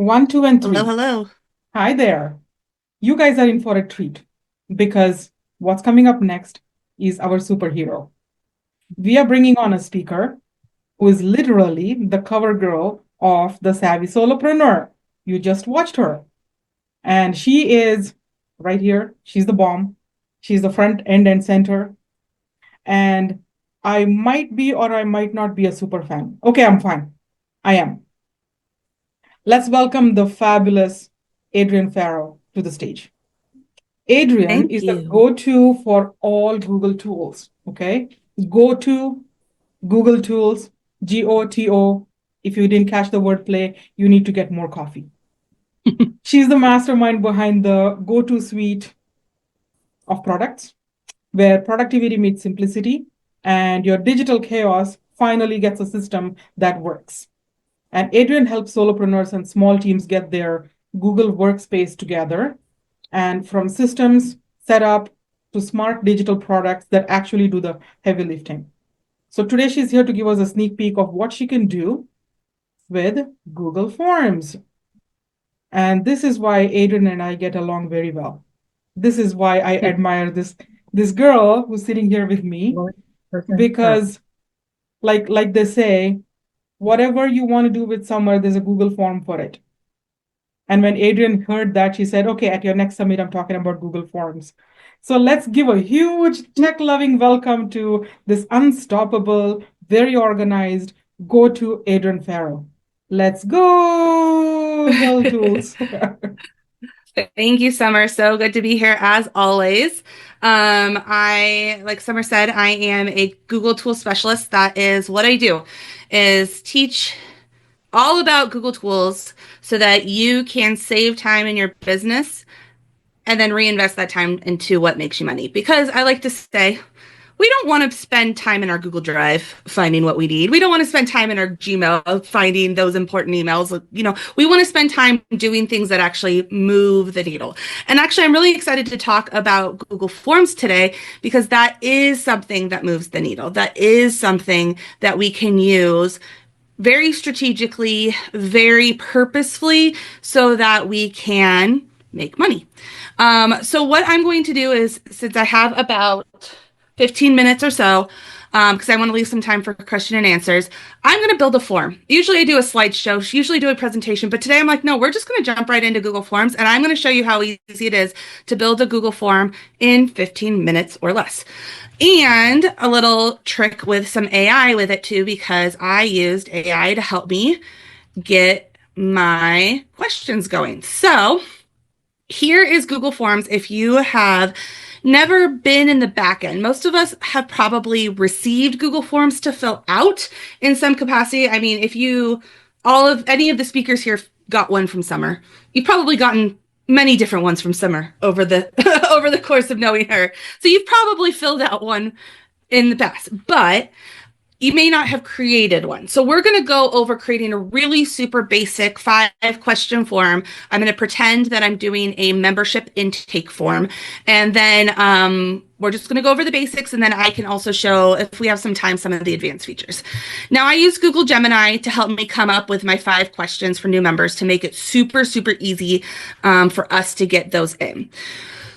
One, two, and Hello, three. hello. Hi there. You guys are in for a treat because what's coming up next is our superhero. We are bringing on a speaker who is literally the cover girl of the Savvy Solopreneur. You just watched her. And she is right here. She's the bomb. She's the front end and center. And I might be or I might not be a super fan. Okay, I'm fine. I am. Let's welcome the fabulous Adrienne Farrow to the stage. Adrienne Thank is the you. go-to for all Google tools. Okay. Go-to Google tools, GOTO. If you didn't catch the wordplay, you need to get more coffee. She's the mastermind behind the go-to suite of products where productivity meets simplicity and your digital chaos finally gets a system that works. And Adrienne helps solopreneurs and small teams get their Google workspace together and from systems set up to smart digital products that actually do the heavy lifting. So today she's here to give us a sneak peek of what she can do with Google Forms. And this is why Adrienne and I get along very well. This is why I admire this girl who's sitting here with me 100% correct. because like they say, whatever you want to do with summer, there's a Google form for it. And when Adrienne heard that, she said, okay, at your next summit, I'm talking about Google Forms. So let's give a huge tech loving welcome to this unstoppable, very organized go to Adrienne Farrow. Let's go, girl tools. Thank you, Summer. So good to be here as always. Like Summer said, I am a Google tool specialist. That is what I do, is teach all about Google tools so that you can save time in your business and then reinvest that time into what makes you money. Because I like to say, we don't want to spend time in our Google Drive finding what we need. We don't want to spend time in our Gmail finding those important emails. We want to spend time doing things that actually move the needle. And actually, I'm really excited to talk about Google Forms today because that is something that moves the needle. That is something that we can use very strategically, very purposefully, so that we can make money. So what I'm going to do is, since I have about 15 minutes or so, because I want to leave some time for question and answers, I'm going to build a form. Usually I do a slideshow, usually do a presentation, but today I'm like, no, we're just going to jump right into Google Forms, and I'm going to show you how easy it is to build a Google form in 15 minutes or less. And a little trick with some AI with it too, because I used AI to help me get my questions going. So here is Google Forms. If you have never been in the back end, most of us have probably received Google Forms to fill out in some capacity. I mean, if you, all of any of the speakers here got one from Summer, you've probably gotten many different ones from Summer over the over the course of knowing her. So you've probably filled out one in the past, but you may not have created one. So we're going to go over creating a really super basic 5 question form. I'm going to pretend that I'm doing a membership intake form. And then we're just going to go over the basics. And then I can also show, if we have some time, some of the advanced features. Now, I use Google Gemini to help me come up with my 5 questions for new members to make it super, super easy for us to get those in.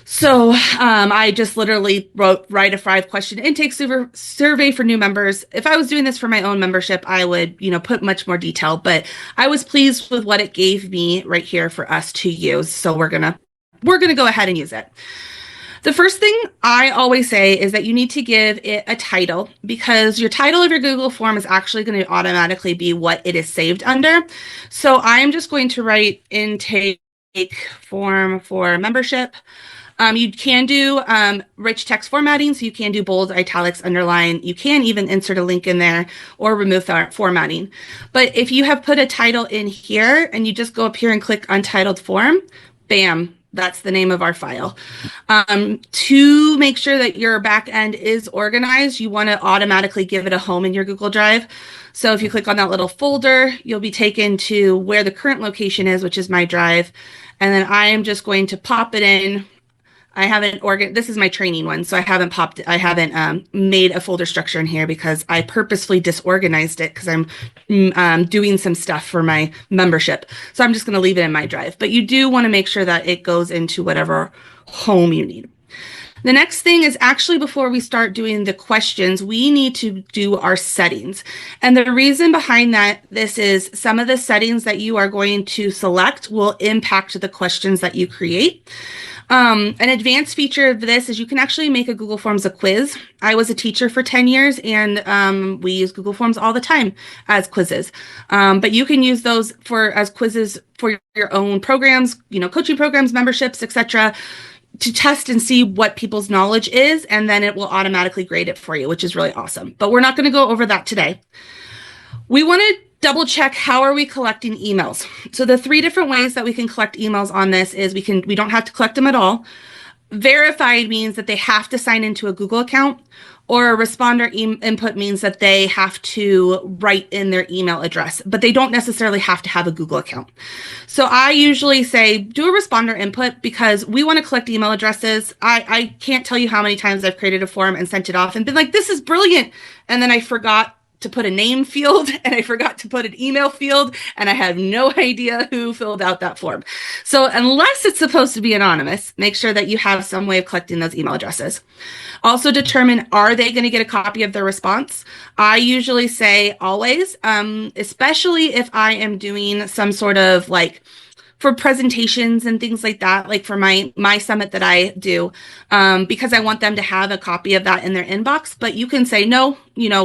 So I just literally write a 5 question intake survey for new members. If I was doing this for my own membership, I would, put much more detail, but I was pleased with what it gave me right here for us to use. So we're gonna go ahead and use it. The first thing I always say is that you need to give it a title because your title of your Google form is actually going to automatically be what it is saved under. So I'm just going to write intake form for membership. You can do rich text formatting, so you can do bold, italics, underline. You can even insert a link in there or remove formatting. But if you have put a title in here and you just go up here and click Untitled Form, bam, that's the name of our file. To make sure that your back end is organized, you want to automatically give it a home in your Google Drive. So if you click on that little folder, you'll be taken to where the current location is, which is my drive. And then I am just going to pop it in I haven't this is my training one, so I haven't made a folder structure in here because I purposefully disorganized it because I'm doing some stuff for my membership. So I'm just going to leave it in my drive. But you do want to make sure that it goes into whatever home you need. The next thing is actually before we start doing the questions, we need to do our settings. And the reason behind that, this is some of the settings that you are going to select will impact the questions that you create. An advanced feature of this is you can actually make a Google Forms a quiz. I was a teacher for 10 years and we use Google Forms all the time as quizzes. But you can use those as quizzes for your own programs, coaching programs, memberships, etc., to test and see what people's knowledge is, and then it will automatically grade it for you, which is really awesome. But we're not going to go over that today. We want to double check how are we collecting emails. So the 3 different ways that we can collect emails on this is we don't have to collect them at all. Verified means that they have to sign into a Google account, or a responder input means that they have to write in their email address, but they don't necessarily have to have a Google account. So I usually say do a responder input because we want to collect email addresses. I can't tell you how many times I've created a form and sent it off and been like, this is brilliant. And then I forgot to put a name field and I forgot to put an email field and I have no idea who filled out that form. So unless it's supposed to be anonymous, make sure that you have some way of collecting those email addresses. Also determine, are they going to get a copy of their response? I usually say always, especially if I am doing some sort of for presentations and things like that, like for my summit that I do, because I want them to have a copy of that in their inbox. But you can say no,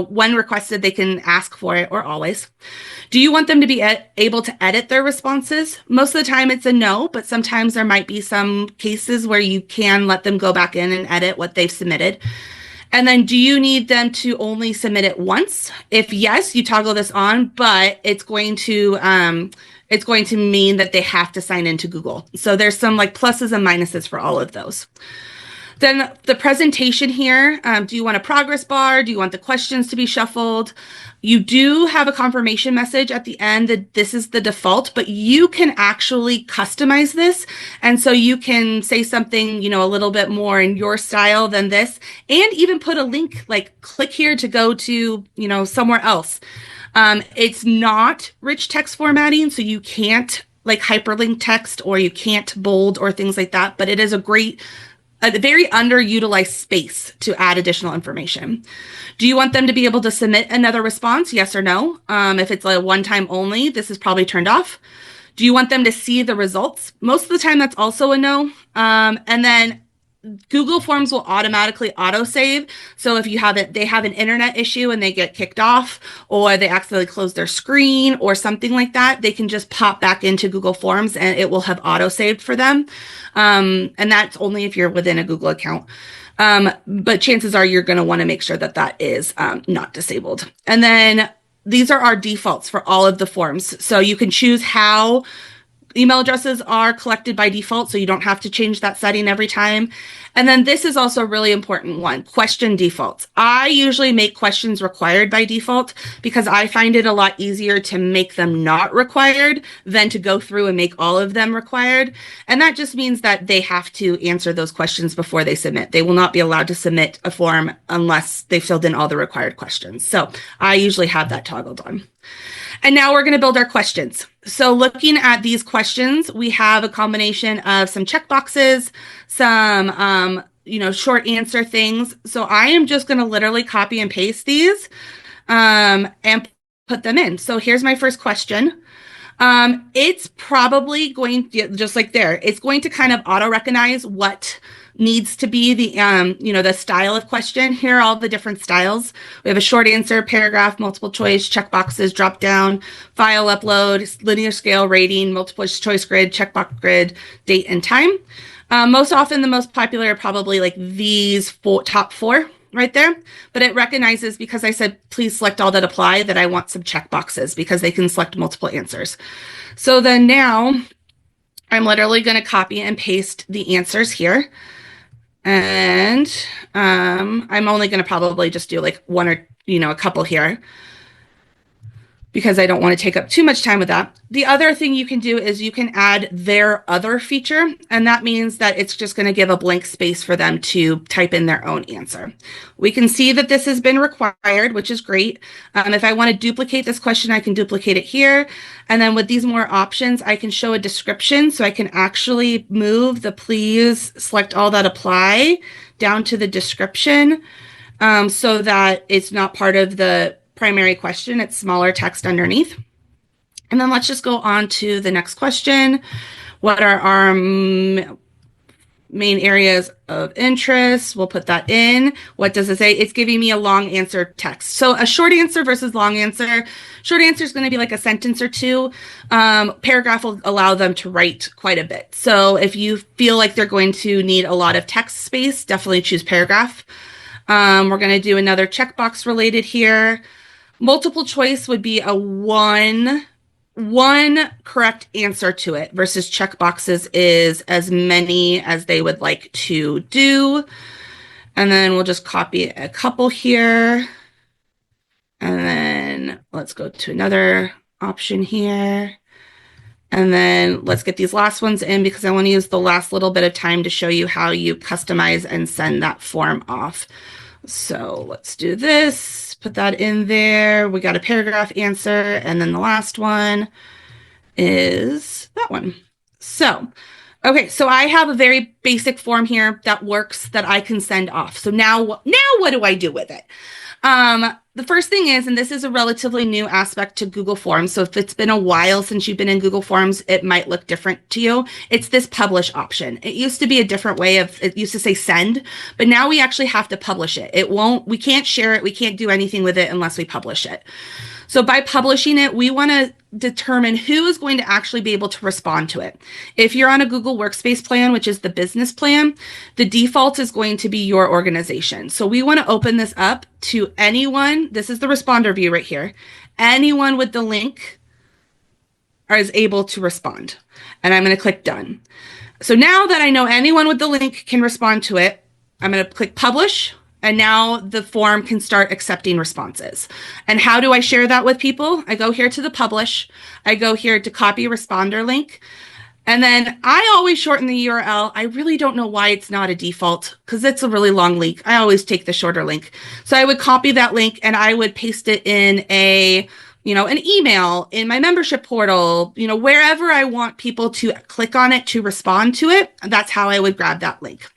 when requested, they can ask for it, or always. Do you want them to be able to edit their responses? Most of the time it's a no, but sometimes there might be some cases where you can let them go back in and edit what they've submitted. And then do you need them to only submit it once? If yes, you toggle this on, but it's going to mean that they have to sign into Google. So there's some pluses and minuses for all of those. Then the presentation here, do you want a progress bar? Do you want the questions to be shuffled? You do have a confirmation message at the end that this is the default, but you can actually customize this. And so you can say something, a little bit more in your style than this, and even put a link, click here to go to, somewhere else. It's not rich text formatting, so you can't hyperlink text or you can't bold or things like that, but it is a very underutilized space to add additional information. Do you want them to be able to submit another response? Yes or no? If it's a one-time only, this is probably turned off. Do you want them to see the results? Most of the time, that's also a no. And then Google Forms will automatically autosave. So if they have an internet issue and they get kicked off, or they accidentally close their screen or something like that, they can just pop back into Google Forms and it will have autosaved for them. And that's only if you're within a Google account. But chances are you're going to want to make sure that that is not disabled. And then these are our defaults for all of the forms. So you can choose how email addresses are collected by default, so you don't have to change that setting every time. And then this is also a really important one, question defaults. I usually make questions required by default because I find it a lot easier to make them not required than to go through and make all of them required. And that just means that they have to answer those questions before they submit. They will not be allowed to submit a form unless they filled in all the required questions. So I usually have that toggled on. And now we're going to build our questions. So looking at these questions, we have a combination of some checkboxes, some, short answer things. So I am just going to literally copy and paste these and put them in. So here's my first question. It's probably going to, just like there, it's going to kind of auto recognize what needs to be the style of question. Here are all the different styles. We have a short answer, paragraph, multiple choice, checkboxes, drop down, file upload, linear scale, rating, multiple choice grid, checkbox grid, date and time. Most often the most popular are probably these top 4 right there, but it recognizes because I said, please select all that apply, that I want some checkboxes because they can select multiple answers. So then now I'm literally going to copy and paste the answers here. And I'm only going to probably just do one or, a couple here. because I don't want to take up too much time with that. The other thing you can do is you can add their other feature, and that means that it's just going to give a blank space for them to type in their own answer. We can see that this has been required, which is great. If I want to duplicate this question, I can duplicate it here. And then with these more options, I can show a description, so I can actually move the please select all that apply down to the description, so that it's not part of the primary question. It's smaller text underneath. And then let's just go on to the next question. What are our main areas of interest? We'll put that in. What does it say? It's giving me a long answer text. So a short answer versus long answer. Short answer is going to be like a sentence or two. Paragraph will allow them to write quite a bit. So if you feel like they're going to need a lot of text space, definitely choose paragraph. We're going to do another checkbox related here. Multiple choice would be a one correct answer to it versus checkboxes is as many as they would like to do. And then we'll just copy a couple here. And then let's go to another option here. And then let's get these last ones in because I want to use the last little bit of time to show you how you customize and send that form off. So let's do this, put that in there. We got a paragraph answer. And then the last one is that one. So, okay, so I have a very basic form here that works that I can send off. So now what do I do with it? The first thing is, and this is a relatively new aspect to Google Forms. So if it's been a while since you've been in Google Forms, it might look different to you. It's this publish option. It used to be a different way of, it used to say send, but now we actually have to publish it. We can't share it. We can't do anything with it unless we publish it. So by publishing it, we want to determine who is going to actually be able to respond to it. If you're on a Google Workspace plan, which is the business plan, the default is going to be your organization. So we want to open this up to anyone. This is the responder view right here. Anyone with the link is able to respond. And I'm going to click done. So now that I know anyone with the link can respond to it, I'm going to click publish. And now the form can start accepting responses. And how do I share that with people? I go here to the publish. I go here to copy responder link. And then I always shorten the URL. I really don't know why it's not a default because it's a really long link. I always take the shorter link. So I would copy that link and I would paste it in an email, in my membership portal, wherever I want people to click on it to respond to it. That's how I would grab that link.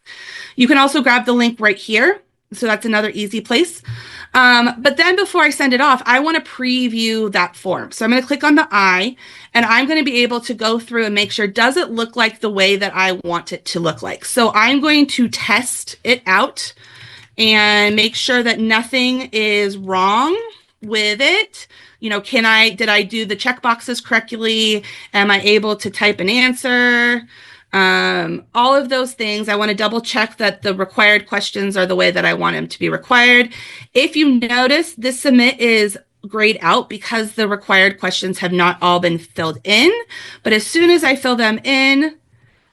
You can also grab the link right here. So that's another easy place. But then before I send it off, I want to preview that form. So I'm going to click on the I, and I'm going to be able to go through and make sure, does it look like the way that I want it to look like? So I'm going to test it out and make sure that nothing is wrong with it. Did I do the checkboxes correctly? Am I able to type an answer? All of those things. I want to double check that the required questions are the way that I want them to be required. If you notice, this submit is grayed out because the required questions have not all been filled in. But as soon as I fill them in,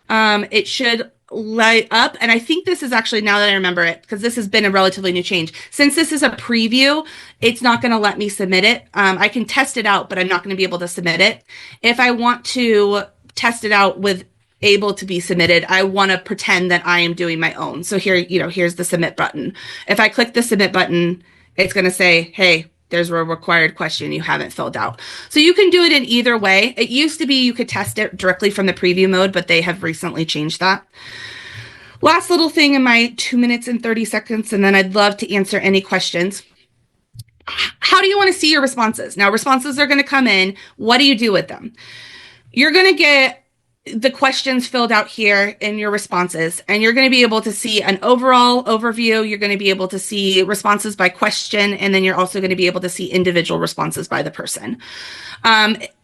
it should light up. And I think this is actually, now that I remember it, because this has been a relatively new change. Since this is a preview, it's not going to let me submit it. I can test it out, but I'm not going to be able to submit it. If I want to test it out with able to be submitted, I want to pretend that I am doing my own. So here, here's the submit button. If I click the submit button, it's going to say, hey, there's a required question you haven't filled out. So you can do it in either way. It used to be you could test it directly from the preview mode, but they have recently changed that. Last little thing in my 2 minutes and 30 seconds, and then I'd love to answer any questions. How do you want to see your responses? Now, responses are going to come in. What do you do with them? You're going to get the questions filled out here in your responses, and you're going to be able to see an overall overview. You're going to be able to see responses by question, and then you're also going to be able to see individual responses by the person.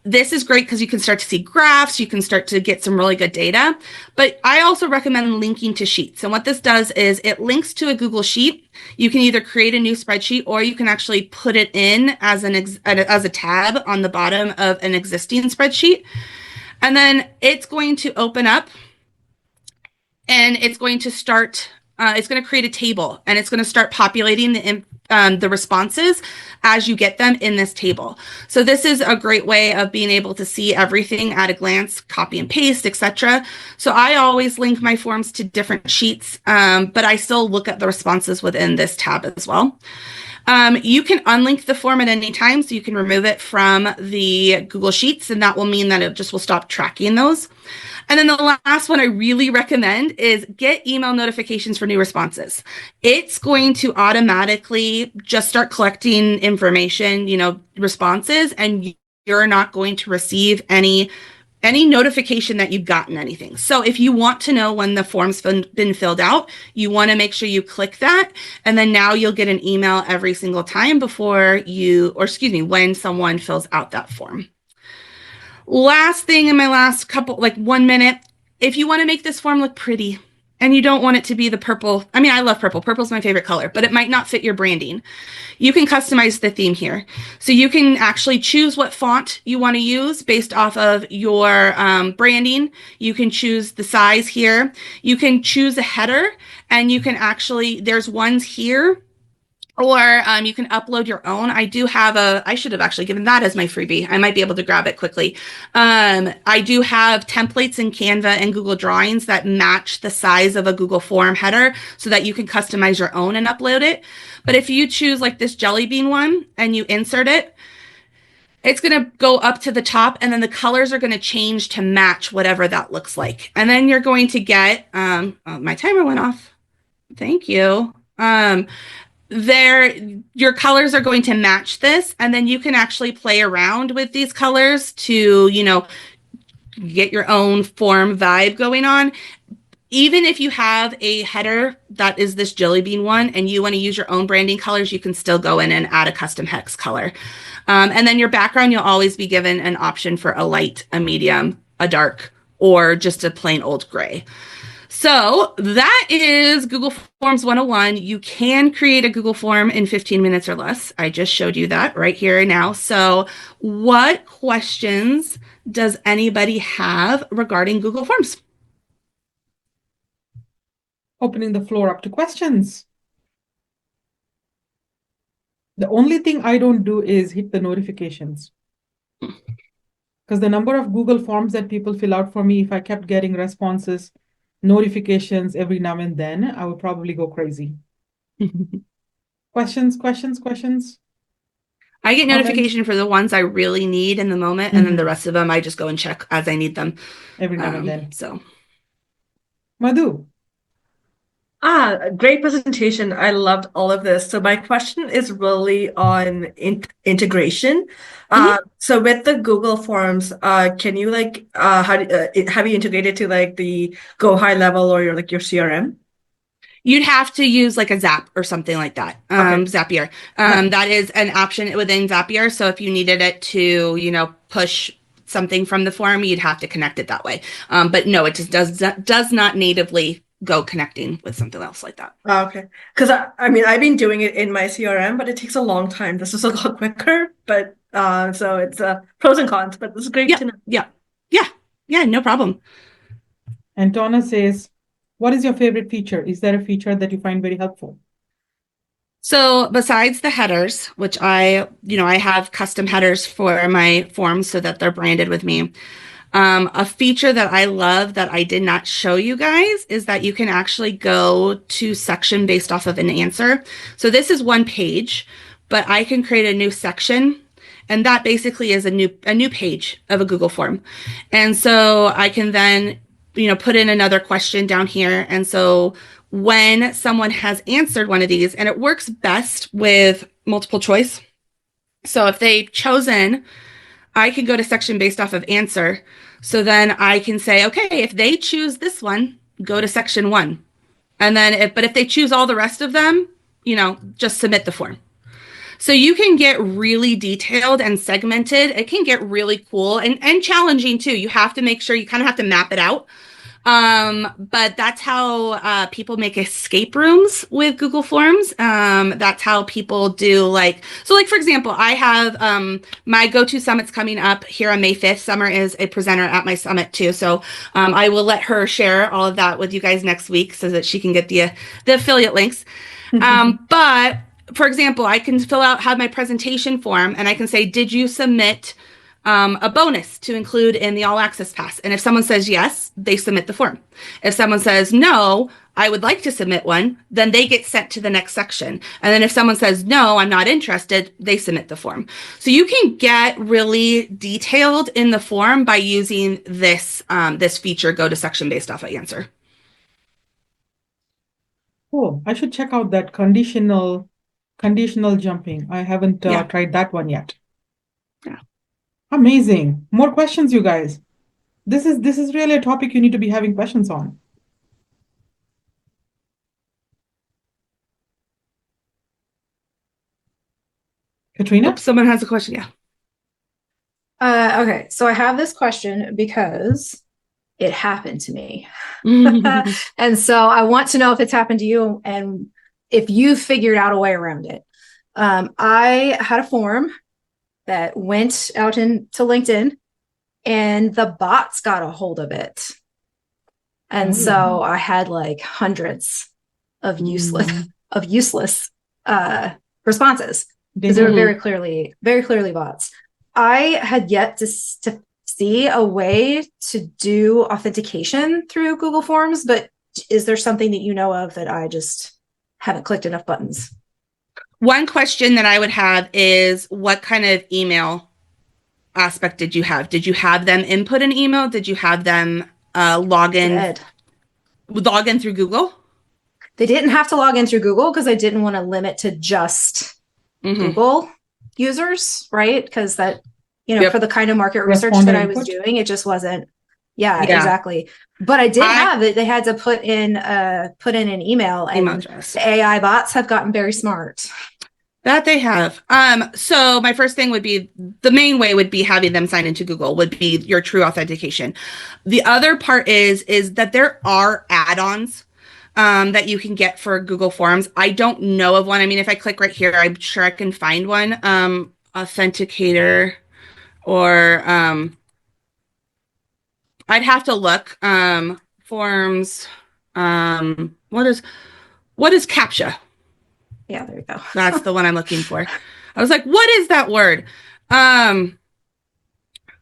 This is great because you can start to see graphs, you can start to get some really good data, but I also recommend linking to sheets. And what this does is it links to a Google Sheet. You can either create a new spreadsheet or you can actually put it in as a tab on the bottom of an existing spreadsheet. And then it's going to open up and it's going to start, it's going to create a table and it's going to start populating the responses as you get them in this table. So this is a great way of being able to see everything at a glance, copy and paste, etc. So I always link my forms to different sheets, but I still look at the responses within this tab as well. You can unlink the form at any time, so you can remove it from the Google Sheets, and that will mean that it just will stop tracking those. And then the last one I really recommend is get email notifications for new responses. It's going to automatically just start collecting information, responses, and you're not going to receive any notification that you've gotten anything. So if you want to know when the form's been filled out, you want to make sure you click that. And then now you'll get an email every single time when someone fills out that form. Last thing in my last couple, like 1 minute, if you want to make this form look pretty and you don't want it to be the purple, I love purple. Purple's my favorite color, but it might not fit your branding. You can customize the theme here. So you can actually choose what font you want to use based off of your branding. You can choose the size here. You can choose a header, and you can there's ones here, or you can upload your own. I should have actually given that as my freebie. I might be able to grab it quickly. I do have templates in Canva and Google Drawings that match the size of a Google Form header so that you can customize your own and upload it. But if you choose like this jelly bean one and you insert it, it's going to go up to the top, and then the colors are going to change to match whatever that looks like. And then you're going to get, my timer went off. Thank you. Your colors are going to match this, and then you can actually play around with these colors to, get your own form vibe going on. Even if you have a header that is this jelly bean one and you want to use your own branding colors, you can still go in and add a custom hex color. And then your background, you'll always be given an option for a light, a medium, a dark, or just a plain old gray. So that is Google Forms 101. You can create a Google form in 15 minutes or less. I just showed you that right here now. So what questions does anybody have regarding Google Forms? Opening the floor up to questions. The only thing I don't do is hit the notifications. Because the number of Google Forms that people fill out for me, if I kept getting responses, notifications every now and then, I would probably go crazy. Questions? I get notification for the ones I really need in the moment, and then the rest of them I just go and check as I need them. Every now and then. So, Madhu. Great presentation. I loved all of this. So my question is really on integration. So with the Google Forms, can you have you integrated to like the Go High Level or your CRM? You'd have to use like a Zap or something like that. Okay. Zapier. That is an option within Zapier. So if you needed it to, push something from the form, you'd have to connect it that way. But no, it just does not natively go connecting with something else like that. Okay. Because I've been doing it in my CRM, but it takes a long time. This is a lot quicker, but so it's pros and cons, but this is great to know. Yeah, no problem. And Donna says, what is your favorite feature? Is there a feature that you find very helpful? So besides the headers, which I have custom headers for my forms so that they're branded with me. A feature that I love that I did not show you guys is that you can actually go to section based off of an answer. So this is one page, but I can create a new section, and that basically is a new page of a Google form. And so I can then, put in another question down here. And so when someone has answered one of these, and it works best with multiple choice. So if they've chosen, I can go to section based off of answer. So then I can say, okay, if they choose this one, go to section 1. And then if they choose all the rest of them, just submit the form. So you can get really detailed and segmented. It can get really cool and challenging too. You have to make sure you kind of have to map it out. But that's how people make escape rooms with Google Forms. That's how people do for example, I have my go-to summits coming up here on May 5th. Summer is a presenter at my summit too. So I will let her share all of that with you guys next week so that she can get the affiliate links. But for example, I can have my presentation form and I can say, did you submit a bonus to include in the all access pass? And if someone says yes, they submit the form. If someone says no, I would like to submit one, then they get sent to the next section. And then if someone says no, I'm not interested, they submit the form. So you can get really detailed in the form by using this this feature, go to section based off of answer. Cool. I should check out that conditional jumping. I haven't tried that one yet. Yeah. Amazing. More questions, you guys. This is really a topic you need to be having questions on. Katrina? Oops, someone has a question. Yeah. Okay, so I have this question because it happened to me. And so I want to know if it's happened to you and if you figured out a way around it. I had a form that went out into LinkedIn and the bots got a hold of it. And so I had like hundreds of useless responses because they were very clearly bots. I had yet to see a way to do authentication through Google Forms, but is there something that you know of that I just haven't clicked enough buttons? One question that I would have is what kind of email aspect did you have? Did you have them input an email? Did you have them log in through Google? They didn't have to log in through Google because I didn't want to limit to just Google users, right? Because that, for the kind of market research that I was doing, it just wasn't. Yeah, exactly. But I did have it. They had to put in an email address. The AI bots have gotten very smart. That they have. So my first thing would be, the main way would be having them sign into Google would be your true authentication. The other part is that there are add-ons that you can get for Google Forms. I don't know of one. I mean, if I click right here, I'm sure I can find one. Authenticator or I'd have to look. Forms. What is CAPTCHA? Yeah, there you go. That's the one I'm looking for. I was like, what is that word?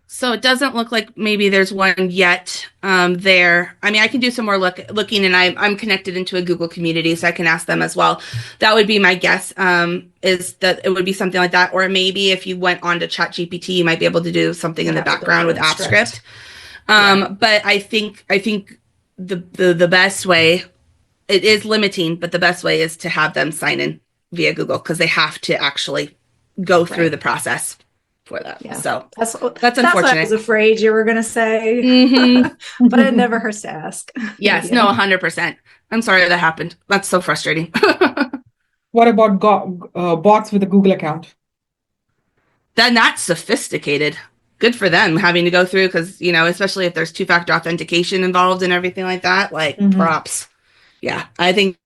So it doesn't look like maybe there's one yet there. I mean, I can do some more looking, and I'm connected into a Google community, so I can ask them as well. That would be my guess, is that it would be something like that. Or maybe if you went on to ChatGPT, you might be able to do something in the background with AppScript. But I think the best way, it is limiting, but the best way is to have them sign in via Google because they have to actually go through the process for that. Yeah. So that's unfortunate. What I was afraid you were going to say, but it never hurts to ask. Yes, no, 100%. I'm sorry that happened. That's so frustrating. What about bots with a Google account? Then that's sophisticated. Good for them having to go through because, especially if there's two-factor authentication involved and everything like that, like props. Yeah, I think